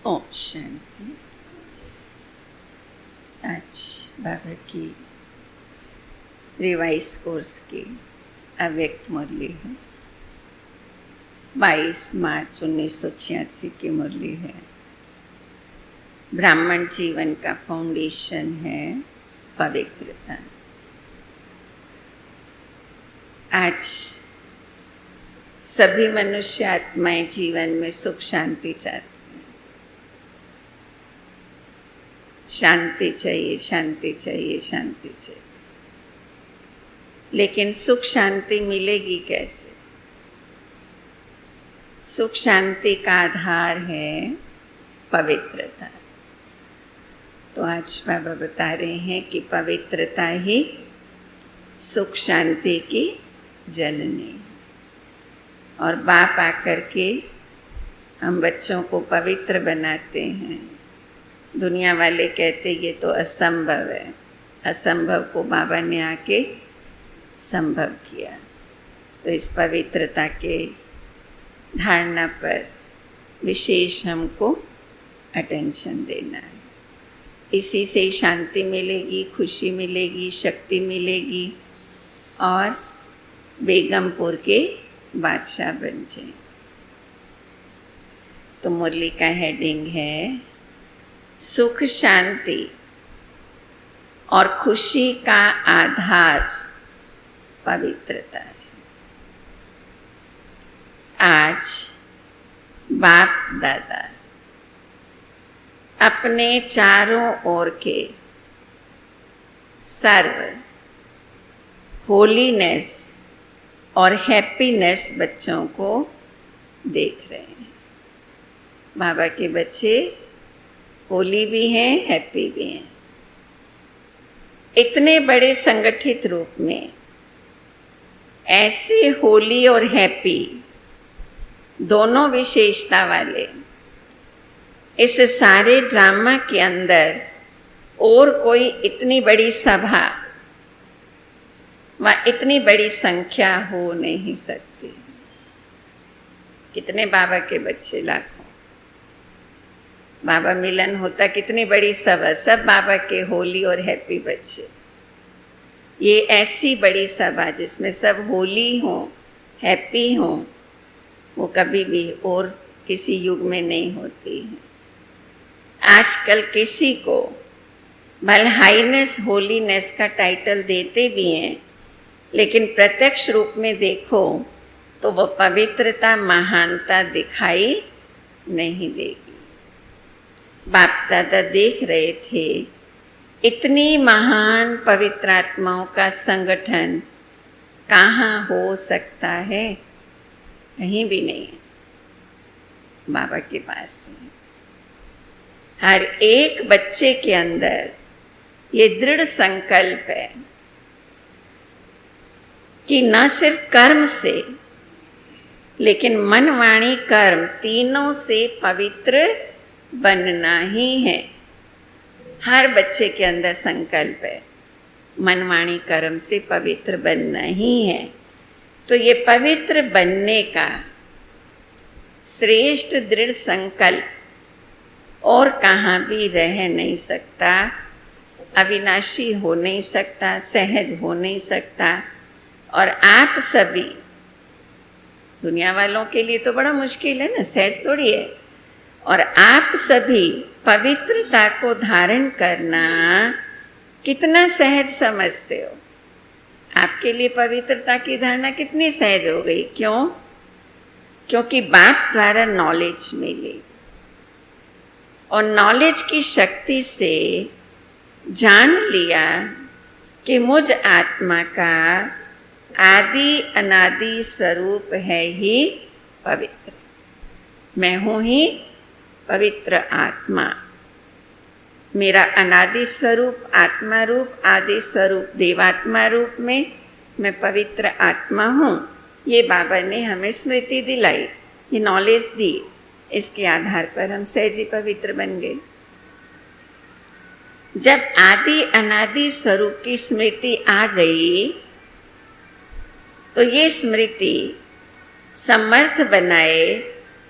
ओम शांति। आज बाबा की revise course की अव्यक्त मुरली है। 22 मार्च 1986 की मुरली है। ब्राह्मण जीवन का फाउंडेशन है पवित्रता। आज सभी मनुष्य आत्माएं जीवन में सुख शांति चाहते हैं। शांति चाहिए, शांति चाहिए, शांति चाहिए। लेकिन सुख शांति मिलेगी कैसे? सुख शांति का आधार है पवित्रता। तो आज बाबा बता रहे हैं कि पवित्रता ही सुख शांति की जननी है। और बाप आकर के हम बच्चों को पवित्र बनाते हैं। दुनिया वाले कहते ये तो असंभव है। असंभव को बाबा ने आके संभव किया। तो इस पवित्रता के धारणा पर विशेष हमको अटेंशन देना है। इसी से शांति मिलेगी, खुशी मिलेगी, शक्ति मिलेगी और बेगमपुर के बादशाह बन जाए। तो मुरली का हेडिंग है सुख शांति और खुशी का आधार पवित्रता है। आज बाप दादा अपने चारों ओर के सर्व होलीनेस और हैप्पीनेस बच्चों को देख रहे हैं। बाबा के बच्चे होली भी हैं, हैप्पी भी हैं। इतने बड़े संगठित रूप में ऐसे होली और हैप्पी दोनों विशेषता वाले इस सारे ड्रामा के अंदर और कोई इतनी बड़ी सभा व इतनी बड़ी संख्या हो नहीं सकती। कितने बाबा के बच्चे, लाखों। बाबा मिलन होता, कितनी बड़ी सभा, सब बाबा के होली और हैप्पी बच्चे। ये ऐसी बड़ी सभा जिसमें सब होली हो, हैप्पी हो, वो कभी भी और किसी युग में नहीं होती है। आजकल किसी को भले हाईनेस होलीनेस का टाइटल देते भी हैं, लेकिन प्रत्यक्ष रूप में देखो तो वह पवित्रता, महानता दिखाई नहीं देगी। बाप दादा देख रहे थे इतनी महान पवित्र आत्माओं का संगठन कहाँ हो सकता है? कहीं भी नहीं है, बाबा के पास है। हर एक बच्चे के अंदर ये दृढ़ संकल्प है कि न सिर्फ कर्म से लेकिन मन, वाणी, कर्म तीनों से पवित्र बनना ही है। हर बच्चे के अंदर संकल्प है मन, वाणी, कर्म से पवित्र बनना ही है। तो ये पवित्र बनने का श्रेष्ठ दृढ़ संकल्प और कहाँ भी रह नहीं सकता, अविनाशी हो नहीं सकता, सहज हो नहीं सकता। और आप सभी, दुनिया वालों के लिए तो बड़ा मुश्किल है ना, सहज थोड़ी है। और आप सभी पवित्रता को धारण करना कितना सहज समझते हो? आपके लिए पवित्रता की धारणा कितनी सहज हो गई? क्यों? क्योंकि बाप द्वारा नॉलेज मिली और नॉलेज की शक्ति से जान लिया कि मुझ आत्मा का आदि अनादि स्वरूप है ही पवित्र। मैं हूँ ही पवित्र आत्मा। मेरा अनादि स्वरूप आत्मा रूप, आदि स्वरूप देवात्मा रूप में मैं पवित्र आत्मा हूँ। ये बाबा ने हमें स्मृति दिलाई, ये नॉलेज दी। इसके आधार पर हम सहज ही पवित्र बन गए। जब आदि अनादि स्वरूप की स्मृति आ गई तो ये स्मृति समर्थ बनाए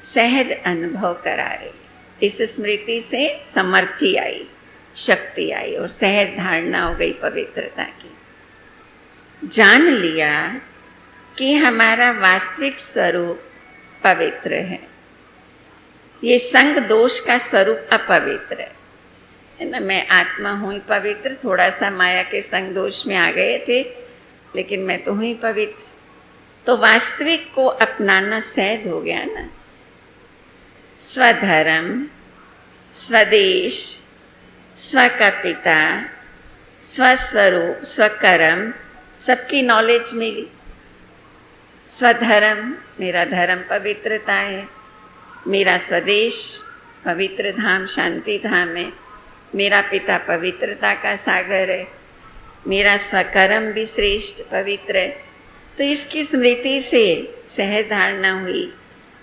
सहज अनुभव करा रही है। इस स्मृति से समर्थि आई, शक्ति आई और सहज धारणा हो गई पवित्रता की। जान लिया कि हमारा वास्तविक स्वरूप पवित्र है, ये संग दोष का स्वरूप अपवित्र है ना। मैं आत्मा हूँ पवित्र, थोड़ा सा माया के संग दोष में आ गए थे, लेकिन मैं तो हूँ ही पवित्र। तो वास्तविक को अपनाना सहज हो गया ना। स्वधर्म, स्वदेश, स्व का पिता, स्वस्वरूप, स्वकर्म, सबकी नॉलेज मिली। स्वधर्म, मेरा धर्म पवित्रता है। मेरा स्वदेश पवित्र धाम, शांति धाम है। मेरा पिता पवित्रता का सागर है। मेरा स्वकर्म भी श्रेष्ठ पवित्र है। तो इसकी स्मृति से सहज धारणा हुई।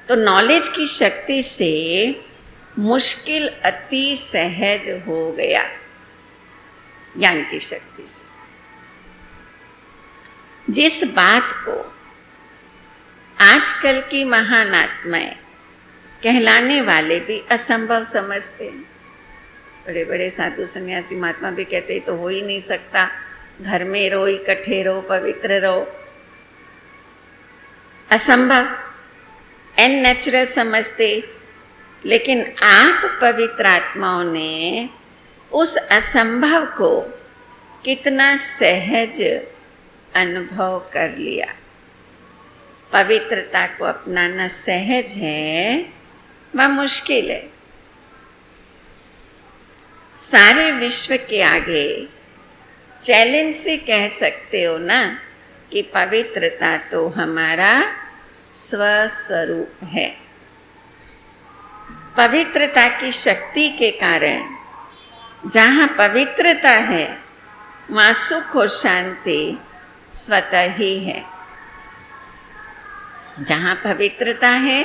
तो नॉलेज की शक्ति से मुश्किल अति सहज हो गया, ज्ञान की शक्ति से। जिस बात को आजकल की महान आत्माएं कहलाने वाले भी असंभव समझते हैं, बड़े बड़े साधु सन्यासी महात्मा भी कहते तो हो ही नहीं सकता, घर में रहो, इकट्ठे रहो, पवित्र रहो, असंभव, अननेचुरल समझते। लेकिन आप पवित्र आत्माओं ने उस असंभव को कितना सहज अनुभव कर लिया। पवित्रता को अपनाना सहज है, वह मुश्किल है। सारे विश्व के आगे चैलेंज से कह सकते हो ना कि पवित्रता तो हमारा स्वस्वरूप है। पवित्रता की शक्ति के कारण जहाँ पवित्रता है वहाँ सुख और शांति स्वतः ही है। जहाँ पवित्रता है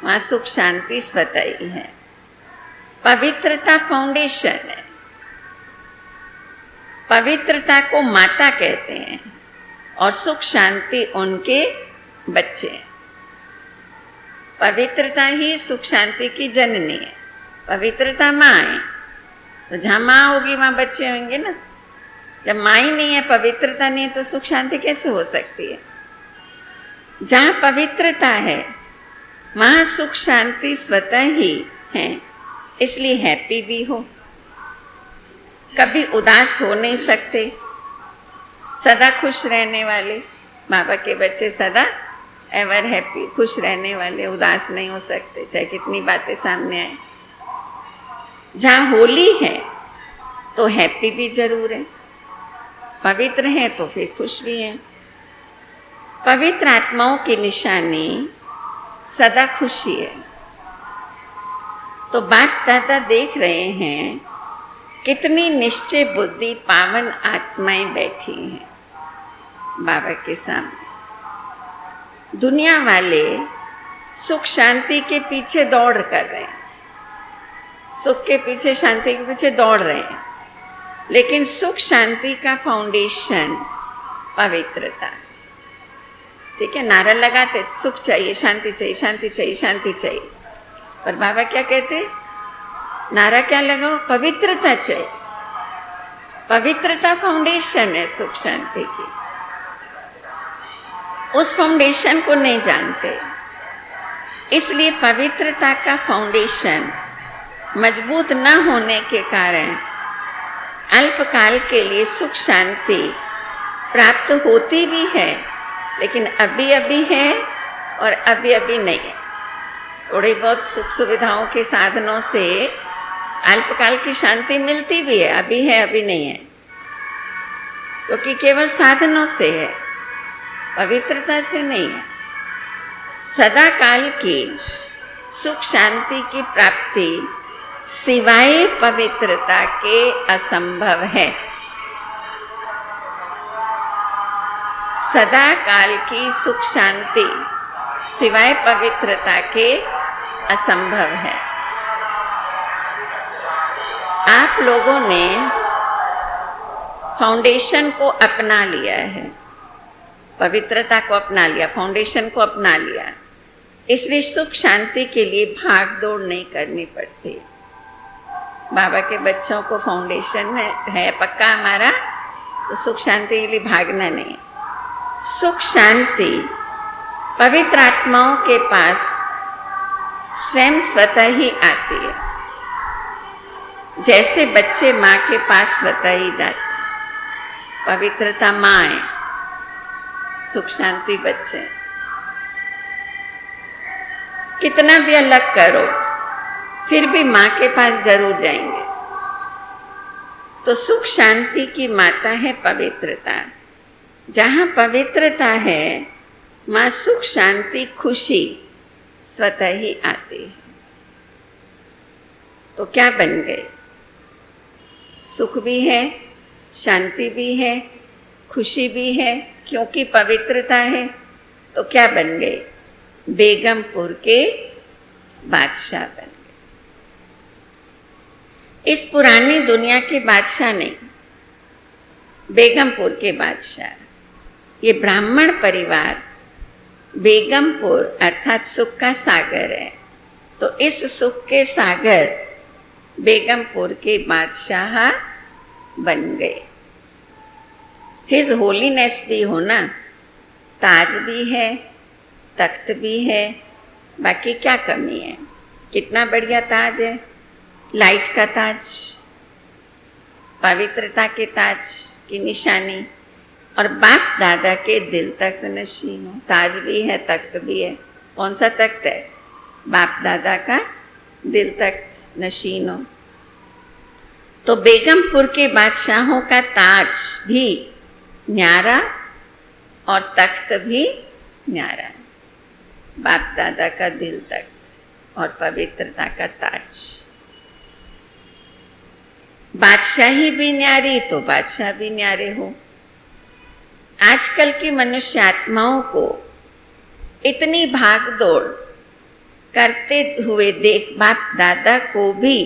वहाँ सुख शांति स्वतः ही है। पवित्रता फाउंडेशन है। पवित्रता को माता कहते हैं और सुख शांति उनके बच्चे हैं। पवित्रता ही सुख शांति की जननी है। पवित्रता माँ है, तो जहाँ माँ होगी वहाँ बच्चे होंगे ना। जब माँ ही नहीं है, पवित्रता नहीं है, तो सुख शांति कैसे हो सकती है। जहाँ पवित्रता है वहाँ सुख शांति स्वतः ही है। इसलिए हैप्पी भी हो, कभी उदास हो नहीं सकते। सदा खुश रहने वाले बाबा के बच्चे सदा एवर हैप्पी, खुश रहने वाले, उदास नहीं हो सकते चाहे कितनी बातें सामने आए। जहाँ होली है तो हैप्पी भी जरूर है, पवित्र है तो फिर खुश भी हैं। पवित्र आत्माओं की निशानी सदा खुशी है। तो बाप दादा देख रहे हैं कितनी निश्चय बुद्धि पावन आत्माएं बैठी हैं बाबा के सामने। दुनिया वाले सुख शांति के पीछे दौड़ कर रहे हैं, सुख के पीछे, शांति के पीछे दौड़ रहे हैं, लेकिन सुख शांति का फाउंडेशन पवित्रता। ठीक है, नारा लगाते सुख चाहिए, शांति चाहिए, शांति चाहिए, शांति चाहिए, पर बाबा क्या कहते, नारा क्या लगाओ, पवित्रता चाहिए। पवित्रता फाउंडेशन है सुख शांति की। उस फाउंडेशन को नहीं जानते, इसलिए पवित्रता का फाउंडेशन मजबूत न होने के कारण अल्पकाल के लिए सुख शांति प्राप्त होती भी है, लेकिन अभी अभी है और अभी अभी नहीं है। थोड़ी बहुत सुख सुविधाओं के साधनों से अल्पकाल की शांति मिलती भी है, अभी है अभी नहीं है, क्योंकि केवल साधनों से है, पवित्रता से नहीं है। सदा काल की सुख शांति की प्राप्ति सिवाय पवित्रता के असंभव है। सदा काल की सुख शांति सिवाय पवित्रता के असंभव है। आप लोगों ने फाउंडेशन को अपना लिया है, पवित्रता को अपना लिया, फाउंडेशन को अपना लिया, इसलिए सुख शांति के लिए भाग दौड़ नहीं करनी पड़ती। बाबा के बच्चों को फाउंडेशन है पक्का हमारा, तो सुख शांति के लिए भागना नहीं। सुख शांति पवित्र आत्माओं के पास स्वयं स्वतः ही आती है, जैसे बच्चे माँ के पास स्वतः ही जाते। पवित्रता माँ है, सुख शांति बच्चे। कितना भी अलग करो फिर भी माँ के पास जरूर जाएंगे। तो सुख शांति की माता है पवित्रता। जहाँ पवित्रता है माँ सुख शांति खुशी स्वतः ही आती है। तो क्या बन गए? सुख भी है, शांति भी है, खुशी भी है, क्योंकि पवित्रता है। तो क्या बन गए? बेगमपुर के बादशाह बन गए। इस पुरानी दुनिया के बादशाह नहीं, बेगमपुर के बादशाह। ये ब्राह्मण परिवार बेगमपुर अर्थात सुख का सागर है। तो इस सुख के सागर बेगमपुर के बादशाह बन गए। हिज होलीनेस भी हो ना, ताज भी है, तख्त भी है, बाकी क्या कमी है? कितना बढ़िया ताज है, लाइट का ताज, पवित्रता के ताज की निशानी, और बाप दादा के दिल तख्त नशीन हो। ताज भी है, तख्त भी है। कौन सा तख्त है? बाप दादा का दिल तख्त नशीन हो। तो बेगमपुर के बादशाहों का ताज भी न्यारा और तख्त भी न्यारा। बाप दादा का दिल तख्त और पवित्रता का ताज। बादशाही भी न्यारी तो बादशाह भी न्यारे हो। आजकल की मनुष्य आत्माओं को इतनी भाग दौड़ करते हुए देख बाप दादा को भी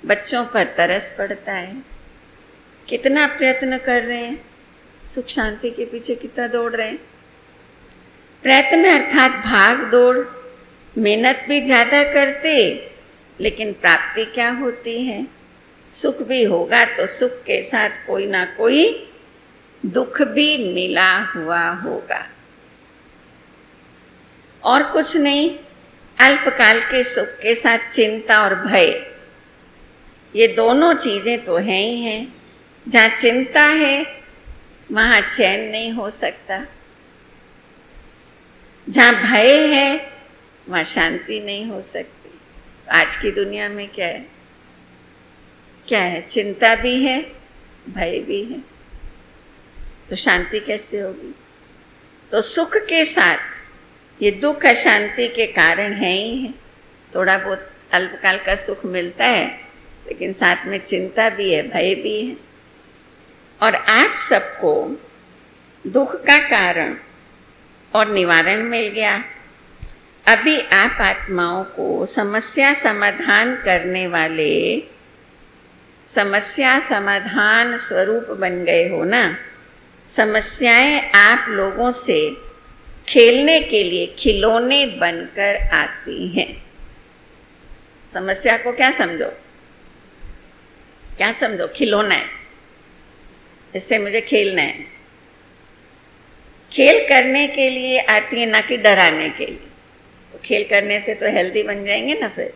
बच्चों पर तरस पड़ता है। कितना प्रयत्न कर रहे हैं, सुख शांति के पीछे कितना दौड़ रहे हैं। प्रयत्न अर्थात भाग दौड़, मेहनत भी ज़्यादा करते, लेकिन प्राप्ति क्या होती है? सुख भी होगा तो सुख के साथ कोई ना कोई दुख भी मिला हुआ होगा। और कुछ नहीं, अल्पकाल के सुख के साथ चिंता और भय, ये दोनों चीज़ें तो हैं ही हैं। जहाँ चिंता है वहाँ चैन नहीं हो सकता, जहाँ भय है वहाँ शांति नहीं हो सकती। तो आज की दुनिया में क्या है? क्या है? चिंता भी है, भय भी है, तो शांति कैसे होगी? तो सुख के साथ ये दुख अशांति के कारण है ही है। थोड़ा बहुत अल्पकाल का सुख मिलता है, लेकिन साथ में चिंता भी है, भय भी है। और आप सबको दुख का कारण और निवारण मिल गया। अभी आप आत्माओं को समस्या समाधान करने वाले, समस्या समाधान स्वरूप बन गए हो ना। समस्याएं आप लोगों से खेलने के लिए खिलौने बनकर आती हैं। समस्या को क्या समझो? क्या समझो? खिलौना है, इससे मुझे खेलना है। खेल करने के लिए आती है, ना कि डराने के लिए। तो खेल करने से तो हेल्दी बन जाएंगे ना। फिर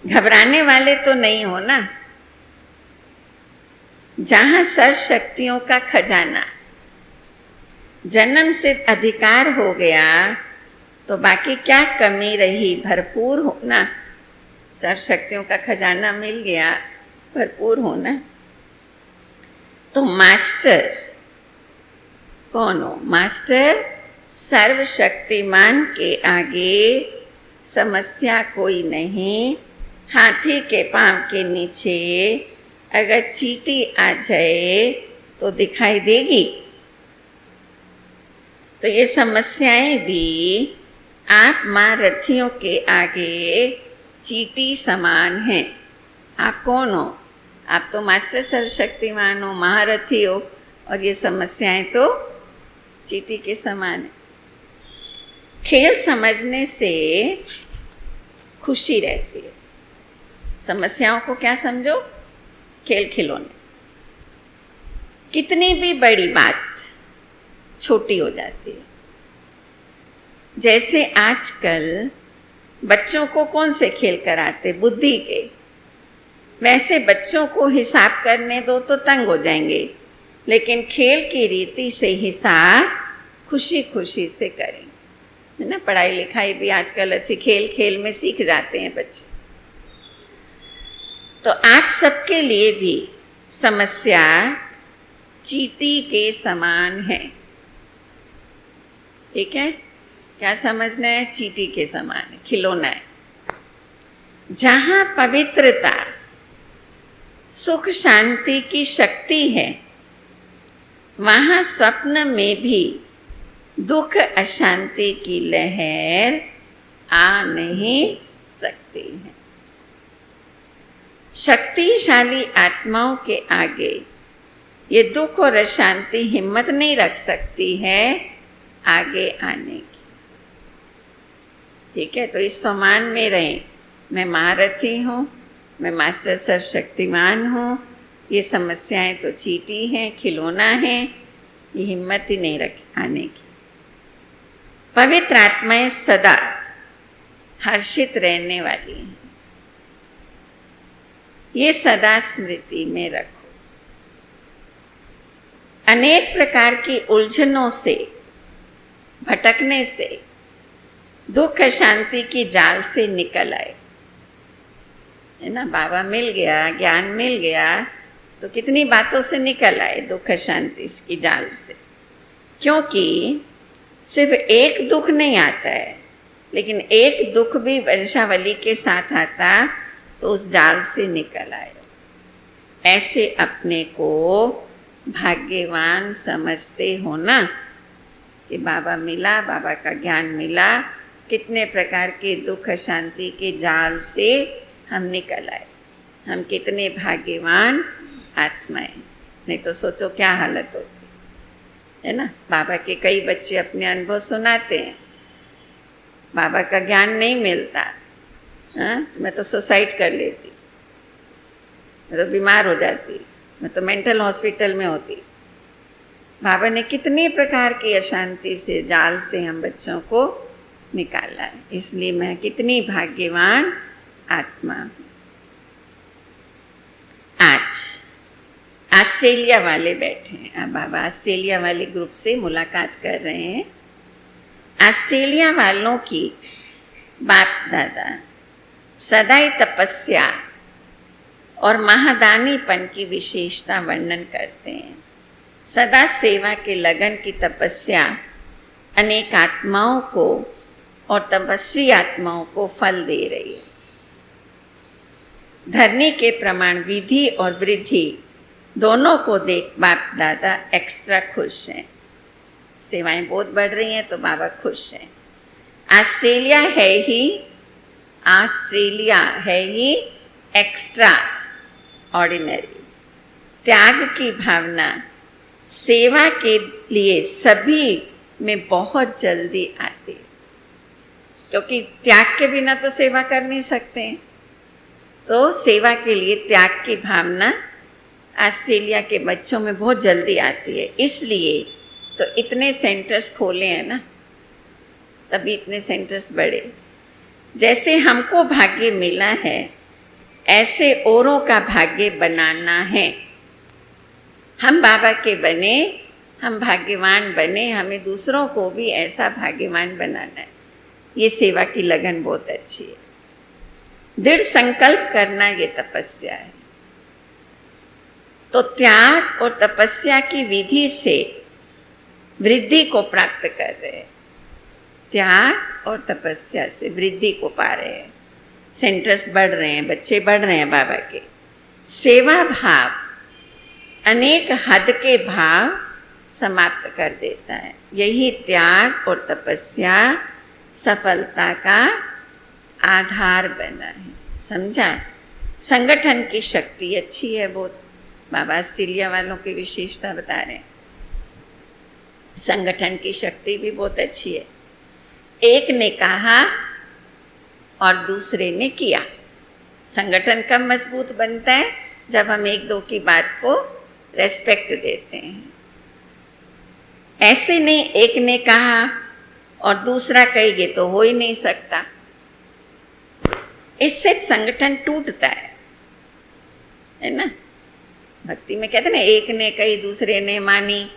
घबराने वाले तो नहीं हो ना। जहाँ सर्वशक्तियों का खजाना जन्म से अधिकार हो गया, तो बाकी क्या कमी रही? भरपूर होना। सर्वशक्तियों का खजाना मिल गया, भरपूर होना। तो मास्टर कौन हो? मास्टर सर्वशक्तिमान के आगे समस्या कोई नहीं। हाथी के पांव के नीचे अगर चींटी आ जाए तो दिखाई देगी। तो ये समस्याएं भी आप महारथियों के आगे चींटी समान हैं। आप कौन हो? आप तो मास्टर सर्वशक्तिमान हो, महारथी हो, और ये समस्याएं तो चींटी के समान है। खेल समझने से खुशी रहती है। समस्याओं को क्या समझो? खेल खिलौने। कितनी भी बड़ी बात छोटी हो जाती है। जैसे आजकल बच्चों को कौन से खेल कराते? बुद्धि के। वैसे बच्चों को हिसाब करने दो तो तंग हो जाएंगे, लेकिन खेल की रीति से हिसाब खुशी खुशी से करेंगे, है ना। पढ़ाई लिखाई भी आजकल अच्छी खेल खेल में सीख जाते हैं बच्चे। तो आप सबके लिए भी समस्या चींटी के समान है। ठीक है? क्या समझना है? चींटी के समान है, खिलौना है। जहाँ पवित्रता, सुख, शांति की शक्ति है, वहाँ स्वप्न में भी दुख, अशांति की लहर आ नहीं सकती है। शक्तिशाली आत्माओं के आगे ये दुख और अशांति हिम्मत नहीं रख सकती है आगे आने की। ठीक है? तो इस सम्मान में रहें। मैं महारथी हूँ, मैं मास्टर सर्वशक्तिमान हूँ, ये समस्याएं तो चींटी हैं, खिलौना है, ये हिम्मत ही नहीं रख आने की। पवित्र आत्माएं सदा हर्षित रहने वाली हैं, ये सदा स्मृति में रखो। अनेक प्रकार की उलझनों से, भटकने से, दुख शांति की जाल से निकल आए, है ना। बाबा मिल गया, ज्ञान मिल गया, तो कितनी बातों से निकल आए दुख शांति की जाल से। क्योंकि सिर्फ एक दुख नहीं आता है, लेकिन एक दुख भी वंशावली के साथ आता तो उस जाल से निकल आए। ऐसे अपने को भाग्यवान समझते हो ना कि बाबा मिला, बाबा का ज्ञान मिला, कितने प्रकार के दुख शांति के जाल से हम निकल आए। हम कितने भाग्यवान आत्माएं। नहीं तो सोचो क्या हालत होती है ना। बाबा के कई बच्चे अपने अनुभव सुनाते हैं, बाबा का ज्ञान नहीं मिलता, हाँ, तो मैं तो सुसाइड कर लेती, मैं तो बीमार हो जाती, मैं तो मेंटल हॉस्पिटल में होती। बाबा ने कितने प्रकार की अशांति से, जाल से हम बच्चों को निकाला है। इसलिए मैं कितनी भाग्यवान आत्मा हूँ। आज ऑस्ट्रेलिया वाले बैठे हैं, अब बाबा ऑस्ट्रेलिया वाले ग्रुप से मुलाकात कर रहे हैं। ऑस्ट्रेलिया वालों की बाप दादा सदा ही तपस्या और महादानीपन की विशेषता वर्णन करते हैं। सदा सेवा के लगन की तपस्या अनेक आत्माओं को और तपस्वी आत्माओं को फल दे रही है। धरनी के प्रमाण विधि और वृद्धि दोनों को देख बाप दादा एक्स्ट्रा खुश हैं। सेवाएं बहुत बढ़ रही हैं तो बाबा खुश हैं। ऑस्ट्रेलिया है ही एक्स्ट्रा ऑर्डिनरी। त्याग की भावना सेवा के लिए सभी में बहुत जल्दी आती है, क्योंकि त्याग के बिना तो सेवा कर नहीं सकते हैं। तो सेवा के लिए त्याग की भावना ऑस्ट्रेलिया के बच्चों में बहुत जल्दी आती है। इसलिए तो इतने सेंटर्स खोले हैं ना, तभी इतने सेंटर्स बढ़े। जैसे हमको भाग्य मिला है, ऐसे औरों का भाग्य बनाना है। हम बाबा के बने, हम भाग्यवान बने, हमें दूसरों को भी ऐसा भाग्यवान बनाना है। ये सेवा की लगन बहुत अच्छी है। दृढ़ संकल्प करना ये तपस्या है। तो त्याग और तपस्या की विधि से वृद्धि को प्राप्त कर रहे हैं। त्याग और तपस्या से वृद्धि को पा रहे हैं। सेंटर्स बढ़ रहे हैं, बच्चे बढ़ रहे हैं बाबा के। सेवा भाव अनेक हद के भाव समाप्त कर देता है। यही त्याग और तपस्या सफलता का आधार बना है। समझा? संगठन की शक्ति अच्छी है बहुत। बाबा ऑस्ट्रेलिया वालों की विशेषता बता रहे हैं। संगठन की शक्ति भी बहुत अच्छी है। एक ने कहा और दूसरे ने किया। संगठन कब मजबूत बनता है? जब हम एक दो की बात को रेस्पेक्ट देते हैं। ऐसे नहीं एक ने कहा और दूसरा कहेंगे तो हो ही नहीं सकता। इससे संगठन टूटता है ना। भक्ति में कहते हैं ना, एक ने कही दूसरे ने मानी,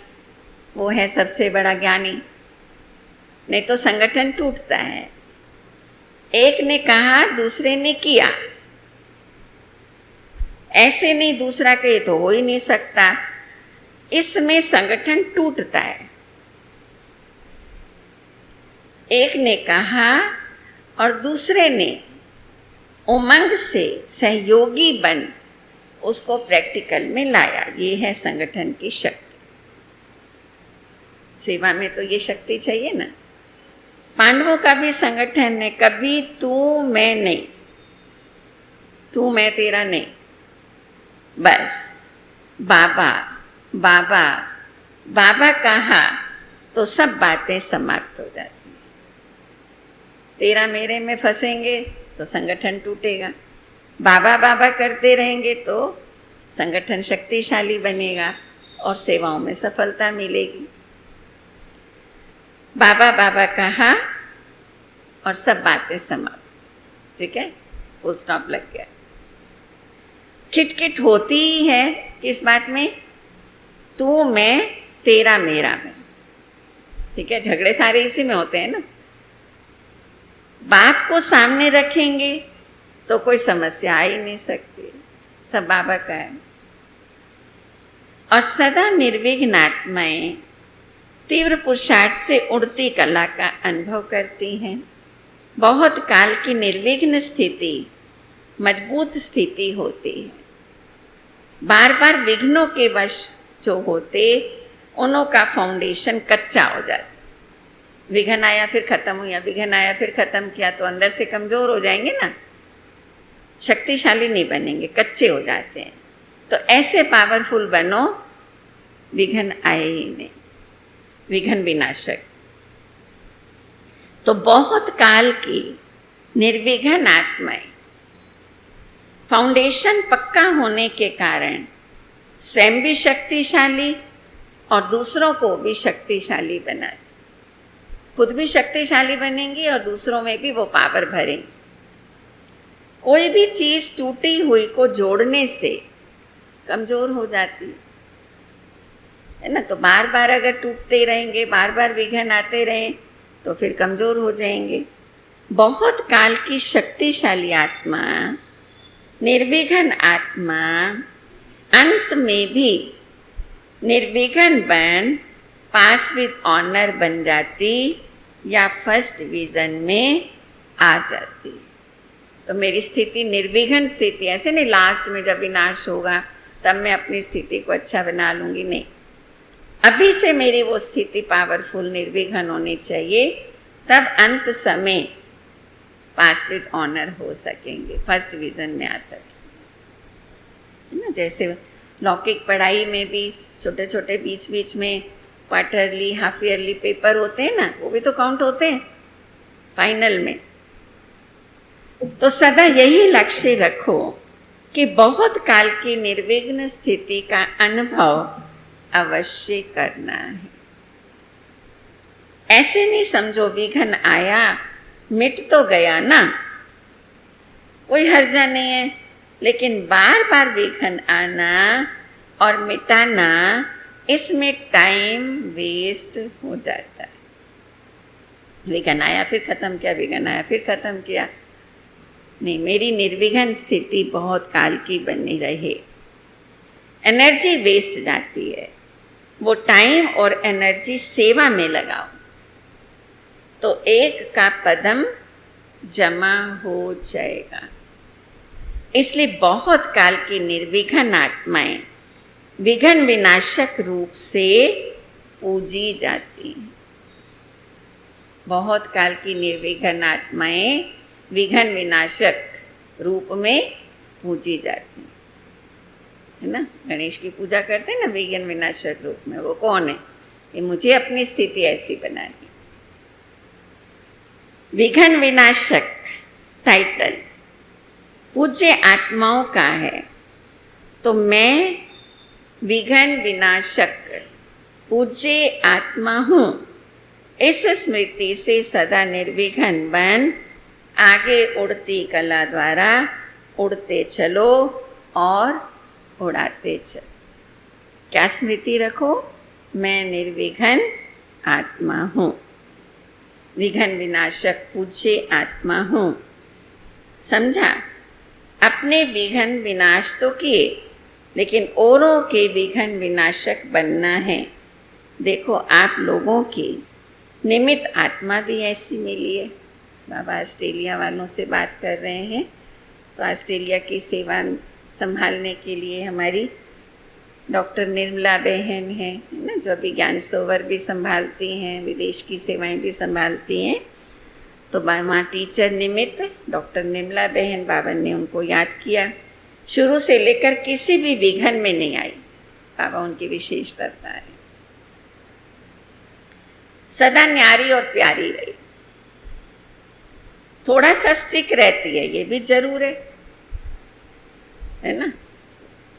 वो है सबसे बड़ा ज्ञानी। नहीं तो संगठन टूटता है। एक ने कहा दूसरे ने किया, ऐसे नहीं दूसरा कहे तो हो ही नहीं सकता। इसमें संगठन टूटता है। एक ने कहा और दूसरे ने उमंग से सहयोगी बन उसको प्रैक्टिकल में लाया। ये है संगठन की शक्ति। सेवा में तो ये शक्ति चाहिए ना। पांडवों का भी संगठन है, कभी तू मैं नहीं, तू मैं तेरा नहीं, बस बाबा बाबा बाबा कहा तो सब बातें समाप्त हो जाती हैं। तेरा मेरे में फंसेंगे तो संगठन टूटेगा। बाबा बाबा करते रहेंगे तो संगठन शक्तिशाली बनेगा और सेवाओं में सफलता मिलेगी। बाबा बाबा कहा और सब बातें समाप्त। ठीक है, फुल स्टॉप लग गया। खिटखिट होती ही है किस बात में? तू मैं तेरा मेरा में। ठीक है, झगड़े सारे इसी में होते हैं ना। बाप को सामने रखेंगे तो कोई समस्या आ ही नहीं सकती, सब बाबा का है। और सदा निर्विघ्न आत्माएं तीव्र पुरुषार्थ से उड़ती कला का अनुभव करती हैं। बहुत काल की निर्विघ्न स्थिति मजबूत स्थिति होती है। बार बार विघ्नों के वश जो होते उनों का फाउंडेशन कच्चा हो जाता। विघ्न आया फिर खत्म हुआ, विघ्न आया फिर खत्म किया तो अंदर से कमजोर हो जाएंगे ना, शक्तिशाली नहीं बनेंगे, कच्चे हो जाते हैं। तो ऐसे पावरफुल बनो, विघ्न आए ही नहीं, विघ्न विनाशक। तो बहुत काल की निर्विघ्न आत्माएं फाउंडेशन पक्का होने के कारण स्वयं भी शक्तिशाली और दूसरों को भी शक्तिशाली बनाती। खुद भी शक्तिशाली बनेंगी और दूसरों में भी वो पावर भरेंगी। कोई भी चीज़ टूटी हुई को जोड़ने से कमज़ोर हो जाती है ना। तो बार बार अगर टूटते रहेंगे, बार बार विघ्न आते रहें तो फिर कमज़ोर हो जाएंगे। बहुत काल की शक्तिशाली आत्मा, निर्विघ्न आत्मा अंत में भी निर्विघ्न बन पास विद ऑनर बन जाती या फर्स्ट डिवीज़न में आ जाती। तो मेरी स्थिति निर्विघ्न स्थिति, ऐसे नहीं लास्ट में जब विनाश होगा तब मैं अपनी स्थिति को अच्छा बना लूँगी, नहीं। अभी से मेरी वो स्थिति पावरफुल निर्विघ्न होनी चाहिए, तब अंत समय पास विद ऑनर हो सकेंगे, फर्स्ट डिवीज़न में आ सकेंगे, है ना। जैसे लौकिक पढ़ाई में भी छोटे छोटे बीच बीच में क्वार्टरली हाफ ईयरली पेपर होते हैं ना, वो भी तो काउंट होते हैं फाइनल में। तो सदा यही लक्ष्य रखो कि बहुत काल की निर्विघ्न स्थिति का अनुभव अवश्य करना है। ऐसे नहीं समझो विघ्न आया मिट तो गया ना, कोई हर्जा नहीं है, लेकिन बार बार विघ्न आना और मिटाना, इसमें टाइम वेस्ट हो जाता है। विघ्न आया फिर ख़त्म किया, विघ्न आया फिर ख़त्म किया, नहीं। मेरी निर्विघ्न स्थिति बहुत काल की बनी रहे। एनर्जी वेस्ट जाती है, वो टाइम और एनर्जी सेवा में लगाओ तो एक का पदम जमा हो जाएगा। इसलिए बहुत काल की निर्विघ्न आत्माएं विघ्न विनाशक रूप से पूजी जाती हैं। बहुत काल की निर्विघ्न आत्माएं विघ्न विनाशक रूप में पूजी जाती हैं, है ना। गणेश की पूजा करते हैं ना विघ्न विनाशक रूप में, वो कौन है? ये मुझे अपनी स्थिति ऐसी बनानी। विघ्न विनाशक टाइटल पूज्य आत्माओं का है, तो मैं विघ्न विनाशक पूज्य आत्मा हूँ। इस स्मृति से सदा निर्विघ्न बन आगे उड़ती कला द्वारा उड़ते चलो और उड़ाते चलो। क्या स्मृति रखो? मैं निर्विघ्न आत्मा हूँ, विघ्न विनाशक पूज्य आत्मा हूँ। समझा? अपने विघ्न विनाश तो किए, लेकिन औरों के विघ्न विनाशक बनना है। देखो, आप लोगों की निमित्त आत्मा भी ऐसी मिली है। बाबा ऑस्ट्रेलिया वालों से बात कर रहे हैं, तो ऑस्ट्रेलिया की सेवा संभालने के लिए हमारी डॉक्टर निर्मला बहन है ना, जो अभी ज्ञान सरोवर भी संभालती हैं, विदेश की सेवाएं भी संभालती हैं। तो वहाँ टीचर निमित्त डॉक्टर निर्मला बहन, बाबा ने उनको याद किया। शुरू से लेकर किसी भी विघ्न में नहीं आई। बाबा उनकी विशेषता बता रहे, सदा न्यारी और प्यारी रही। थोड़ा सा स्ट्रिक्ट रहती है, ये भी जरूर है ना।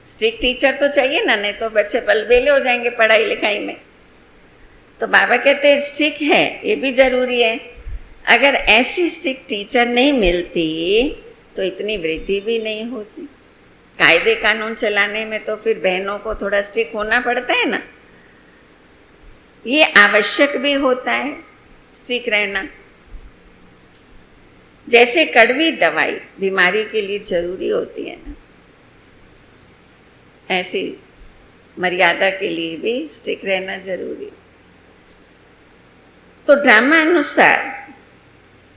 स्ट्रिक्ट टीचर तो चाहिए ना, नहीं तो बच्चे पलबेले हो जाएंगे पढ़ाई लिखाई में। तो बाबा कहते हैं स्ट्रिक्ट है, ये भी जरूरी है। अगर ऐसी स्ट्रिक्ट टीचर नहीं मिलती तो इतनी वृद्धि भी नहीं होती। कायदे कानून चलाने में तो फिर बहनों को थोड़ा स्ट्रिक्ट होना पड़ता है ना, ये आवश्यक भी होता है स्ट्रिक्ट रहना। जैसे कड़वी दवाई बीमारी के लिए जरूरी होती है ना, ऐसी मर्यादा के लिए भी स्ट्रिक्ट रहना जरूरी। तो ड्रामा अनुसार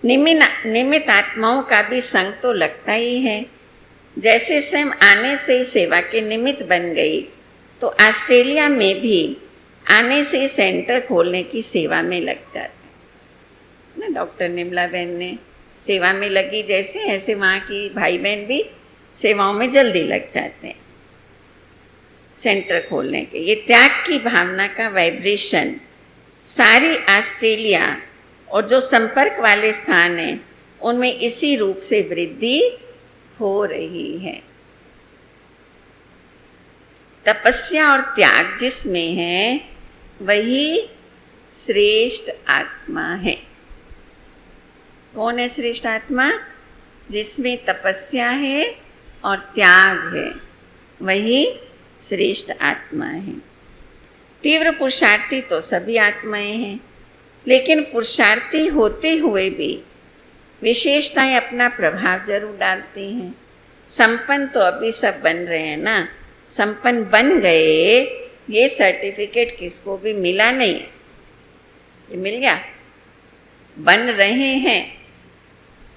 निमित्त आत्माओं का भी संग तो लगता ही है। जैसे स्वयं आने से ही सेवा के निमित्त बन गई, तो ऑस्ट्रेलिया में भी आने से सेंटर खोलने की सेवा में लग जाते हैं ना। डॉक्टर निर्मला बहन ने सेवा में लगी जैसे, ऐसे वहाँ की भाई बहन भी सेवाओं में जल्दी लग जाते हैं सेंटर खोलने के। ये त्याग की भावना का वाइब्रेशन सारी ऑस्ट्रेलिया और जो संपर्क वाले स्थान हैं उनमें इसी रूप से वृद्धि हो रही है। तपस्या और त्याग जिसमें है वही श्रेष्ठ आत्मा है। कौन है श्रेष्ठ आत्मा? जिसमें तपस्या है और त्याग है, वही श्रेष्ठ आत्मा है। तीव्र पुरुषार्थी तो सभी आत्माएं हैं, लेकिन पुरुषार्थी होते हुए भी विशेषताएं अपना प्रभाव जरूर डालती हैं। संपन्न तो अभी सब बन रहे हैं ना, संपन्न बन गए, ये सर्टिफिकेट किसको भी मिला नहीं। ये मिल गया, बन रहे हैं,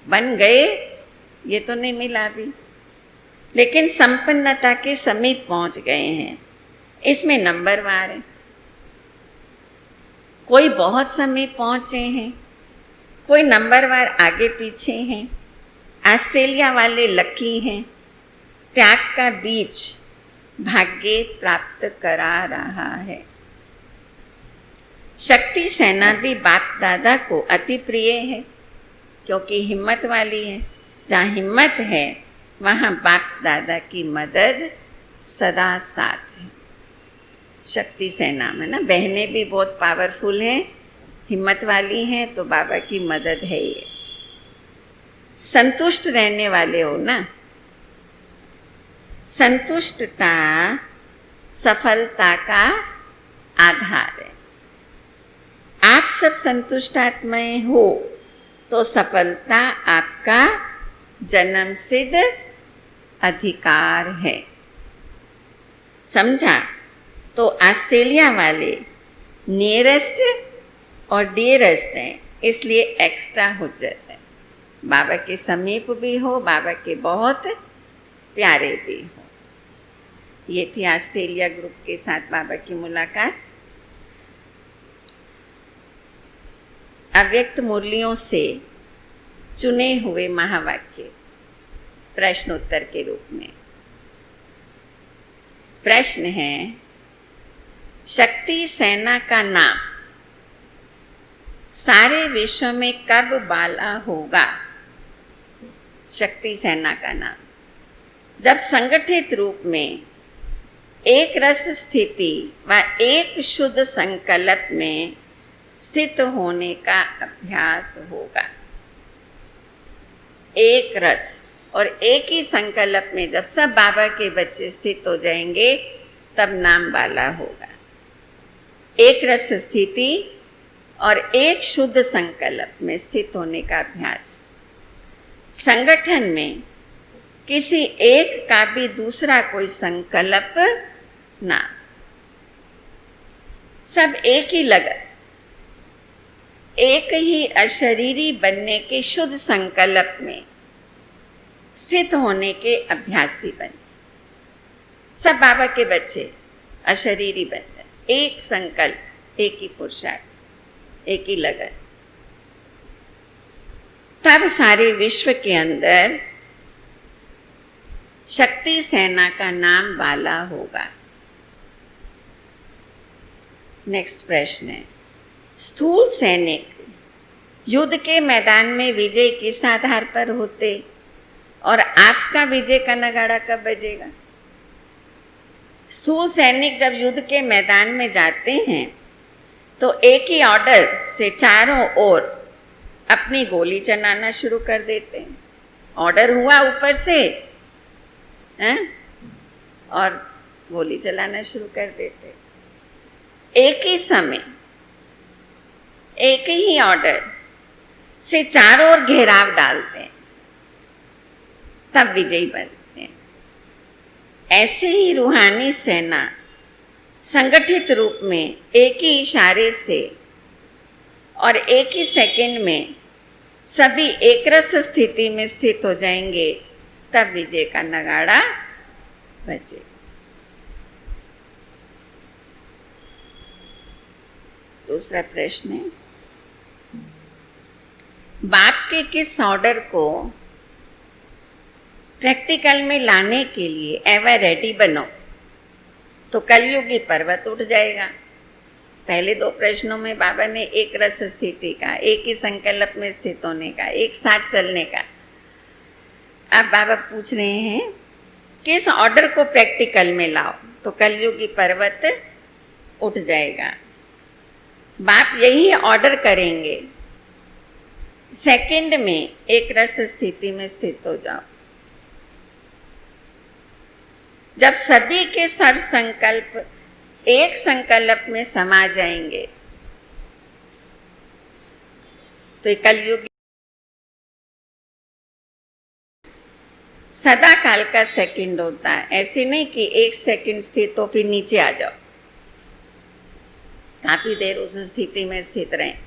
बन गए ये तो नहीं मिला अभी, लेकिन संपन्नता के समीप पहुंच गए हैं। इसमें नंबरवार है, कोई बहुत समीप पहुंचे हैं, कोई नंबरवार आगे पीछे हैं। ऑस्ट्रेलिया वाले लकी हैं, त्याग का बीज भाग्य प्राप्त करा रहा है। शक्ति सेना भी बाप दादा को अति प्रिय है, क्योंकि हिम्मत वाली है। जहाँ हिम्मत है वहाँ बाप दादा की मदद सदा साथ है। शक्ति सेना में ना बहनें भी बहुत पावरफुल हैं, हिम्मत वाली हैं, तो बाबा की मदद है ये। संतुष्ट रहने वाले हो ना, संतुष्टता सफलता का आधार है। आप सब संतुष्ट आत्माएं हो तो सफलता आपका जन्म सिद्ध अधिकार है। समझा? तो ऑस्ट्रेलिया वाले नियरेस्ट और डियरेस्ट हैं, इसलिए एक्स्ट्रा हो जाता है। बाबा के समीप भी हो, बाबा के बहुत प्यारे भी हो। ये थी ऑस्ट्रेलिया ग्रुप के साथ बाबा की मुलाकात। अव्यक्त मुरलियों से चुने हुए महावाक्य प्रश्नोत्तर के रूप में। प्रश्न है, शक्ति सेना का नाम सारे विश्व में कब बाला होगा? शक्ति सेना का नाम। जब संगठित रूप में एक रस स्थिति व एक शुद्ध संकल्प में स्थित होने का अभ्यास होगा। एक रस और एक ही संकल्प में जब सब बाबा के बच्चे स्थित हो जाएंगे तब नाम बाला होगा। एक रस स्थिति और एक शुद्ध संकल्प में स्थित होने का अभ्यास। संगठन में किसी एक का भी दूसरा कोई संकल्प ना, सब एक ही लगन, एक ही अशरीरी बनने के शुद्ध संकल्प में स्थित होने के अभ्यासी बने। सब बाबा के बच्चे अशरीरी बन गए। एक संकल्प, एक ही पुरुषार्थ, एक ही लगन। तब सारे विश्व के अंदर शक्ति सेना का नाम बाला होगा। नेक्स्ट प्रश्न है, स्थूल सैनिक युद्ध के मैदान में विजय किस आधार पर होते और आपका विजय का नगाड़ा कब बजेगा? स्थूल सैनिक जब युद्ध के मैदान में जाते हैं तो एक ही ऑर्डर से चारों ओर अपनी गोली चलाना शुरू कर देते हैं। ऑर्डर हुआ ऊपर से हैं और गोली चलाना शुरू कर देते। एक ही समय, एक ही ऑर्डर से चारों ओर घेराव डालते हैं, तब विजयी बनते हैं। ऐसे ही रूहानी सेना संगठित रूप में एक ही इशारे से और एक ही सेकंड में सभी एक रस स्थिति में स्थित हो जाएंगे, तब विजय का नगाड़ा बजे। दूसरा प्रश्न है, बाप के किस ऑर्डर को प्रैक्टिकल में लाने के लिए एवर रेडी बनो तो कलयुगी पर्वत उठ जाएगा। पहले दो प्रश्नों में बाबा ने एक रस स्थिति का, एक ही संकल्प में स्थित होने का, एक साथ चलने का। अब बाबा पूछ रहे हैं किस ऑर्डर को प्रैक्टिकल में लाओ तो कलयुगी पर्वत उठ जाएगा। बाप यही ऑर्डर करेंगे, सेकंड में एक रस स्थिति में स्थित हो जाओ। जब सभी के सर्व संकल्प एक संकल्प में समा जाएंगे तो ये कलयुग सदा काल का सेकंड होता है। ऐसे नहीं कि एक सेकंड स्थित हो फिर नीचे आ जाओ, काफी देर उस स्थिति में स्थित रहें।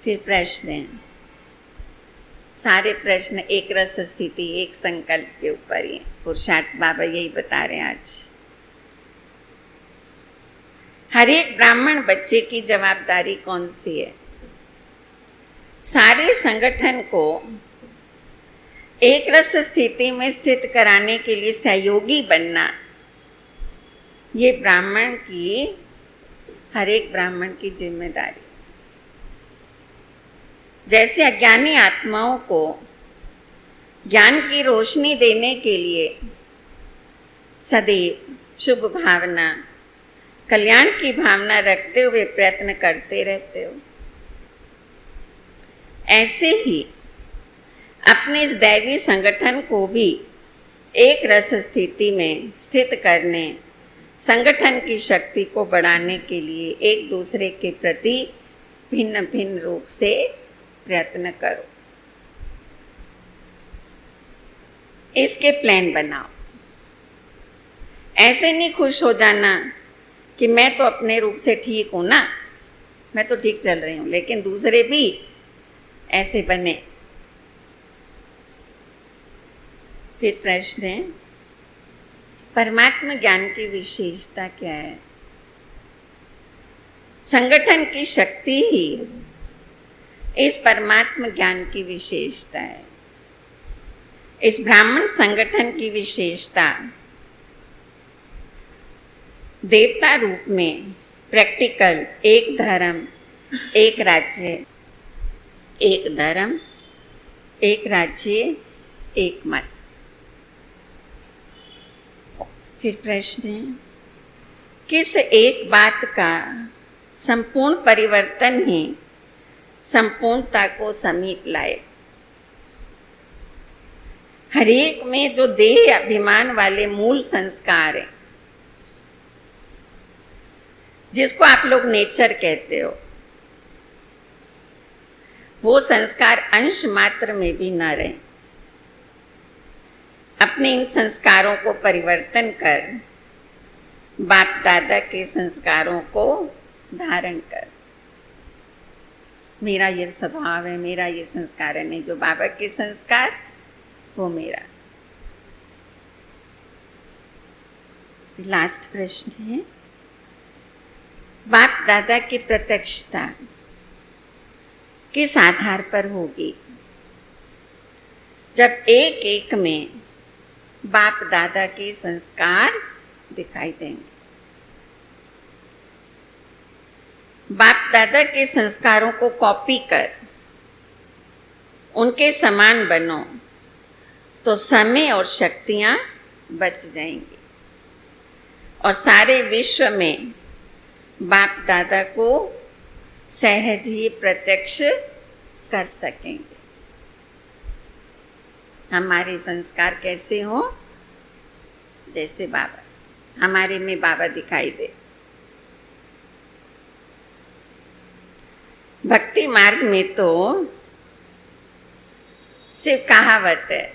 फिर प्रश्न है, सारे प्रश्न एक रस स्थिति एक संकल्प के ऊपर ही। पुरुषार्थ बाबा यही बता रहे हैं आज। हर एक ब्राह्मण बच्चे की जवाबदारी कौन सी है? सारे संगठन को एक रस स्थिति में स्थित कराने के लिए सहयोगी बनना, ये ब्राह्मण की, हर एक ब्राह्मण की जिम्मेदारी। जैसे अज्ञानी आत्माओं को ज्ञान की रोशनी देने के लिए सदैव शुभ भावना, कल्याण की भावना रखते हुए प्रयत्न करते रहते हो, ऐसे ही अपने इस दैवी संगठन को भी एक रस स्थिति में स्थित करने, संगठन की शक्ति को बढ़ाने के लिए एक दूसरे के प्रति भिन्न भिन्न रूप से प्रयत्न करो। इसके प्लान बनाओ। ऐसे नहीं खुश हो जाना कि मैं तो अपने रूप से ठीक हूं ना, मैं तो ठीक चल रही हूं, लेकिन दूसरे भी ऐसे बने। फिर प्रश्न है, परमात्मा ज्ञान की विशेषता क्या है? संगठन की शक्ति ही इस परमात्मा ज्ञान की विशेषता है। इस ब्राह्मण संगठन की विशेषता देवता रूप में प्रैक्टिकल, एक धर्म एक राज्य, एक धर्म एक राज्य एक मत। फिर प्रश्न है, किस एक बात का संपूर्ण परिवर्तन ही संपूर्णता को समीप लाए? हरेक में जो देह अभिमान वाले मूल संस्कार हैं, जिसको आप लोग नेचर कहते हो, वो संस्कार अंश मात्र में भी न रहे। अपने इन संस्कारों को परिवर्तन कर बाप दादा के संस्कारों को धारण कर। मेरा ये स्वभाव है, मेरा ये संस्कार है, नहीं, जो बाबा के संस्कार वो मेरा। लास्ट प्रश्न है, बाप दादा की प्रत्यक्षता किस आधार पर होगी? जब एक एक में बाप दादा के संस्कार दिखाई देंगे। बाप दादा के संस्कारों को कॉपी कर उनके समान बनो तो समय और शक्तियां बच जाएंगी और सारे विश्व में बाप दादा को सहज ही प्रत्यक्ष कर सकेंगे। हमारे संस्कार कैसे हो? जैसे बाबा, हमारे में बाबा दिखाई दे। भक्ति मार्ग में तो सिर्फ कहावत है,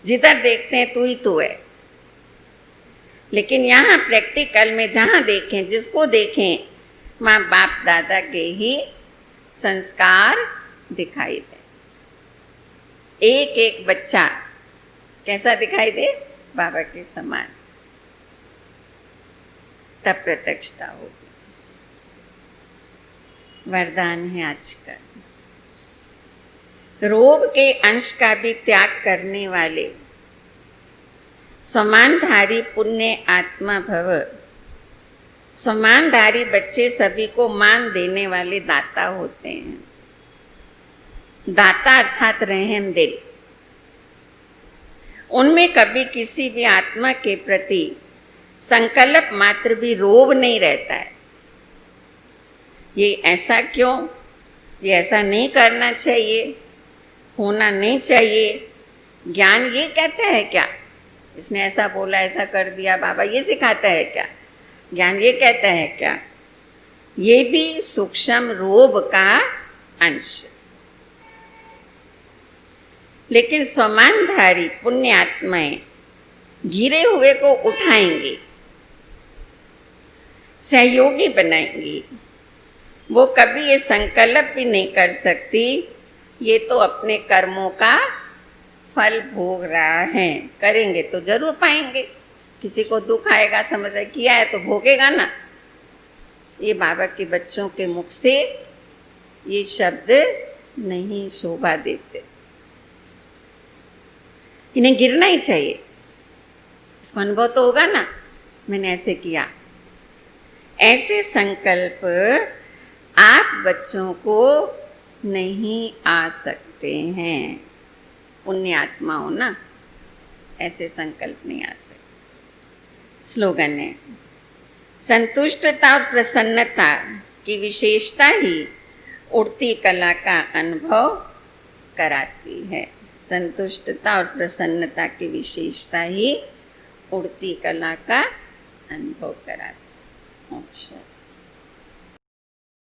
जिधर देखते हैं तू ही तू है। लेकिन यहाँ प्रैक्टिकल में जहाँ देखें, जिसको देखें, माँ बाप दादा के ही संस्कार दिखाई दे। एक एक बच्चा कैसा दिखाई दे? बाबा के समान। तब प्रत्यक्षता होगी। वरदान है आज का, रोग के अंश का भी त्याग करने वाले समानधारी पुण्य आत्मा भव। समानधारी बच्चे सभी को मान देने वाले दाता होते हैं। दाता अर्थात रहम दिल। उनमें कभी किसी भी आत्मा के प्रति संकल्प मात्र भी रोब नहीं रहता है। ये ऐसा क्यों, ये ऐसा नहीं करना चाहिए, होना नहीं चाहिए। ज्ञान ये कहता है क्या? इसने ऐसा बोला, ऐसा कर दिया, बाबा ये सिखाता है क्या? ज्ञान ये कहता है क्या? ये भी सूक्ष्म रोब का अंश। लेकिन समानधारी पुण्य आत्माएं गिरे हुए को उठाएंगी, सहयोगी बनाएंगी। वो कभी ये संकल्प भी नहीं कर सकती ये तो अपने कर्मों का फल भोग रहा है। करेंगे तो जरूर पाएंगे। किसी को दुख आएगा, समझ किया है तो भोगेगा ना। ये बाबा के बच्चों के मुख से ये शब्द नहीं शोभा देते। इन्हें गिरना ही चाहिए। इसको अनुभव तो होगा ना, मैंने ऐसे किया। ऐसे संकल्प आप बच्चों को नहीं आ सकते हैं। पुण्य आत्मा हो ना, ऐसे संकल्प नहीं आ सकते। स्लोगन है, संतुष्टता और प्रसन्नता की विशेषता ही उड़ती कला का अनुभव कराती है। संतुष्टता और प्रसन्नता की विशेषता ही उड़ती कला का अनुभव कराती है।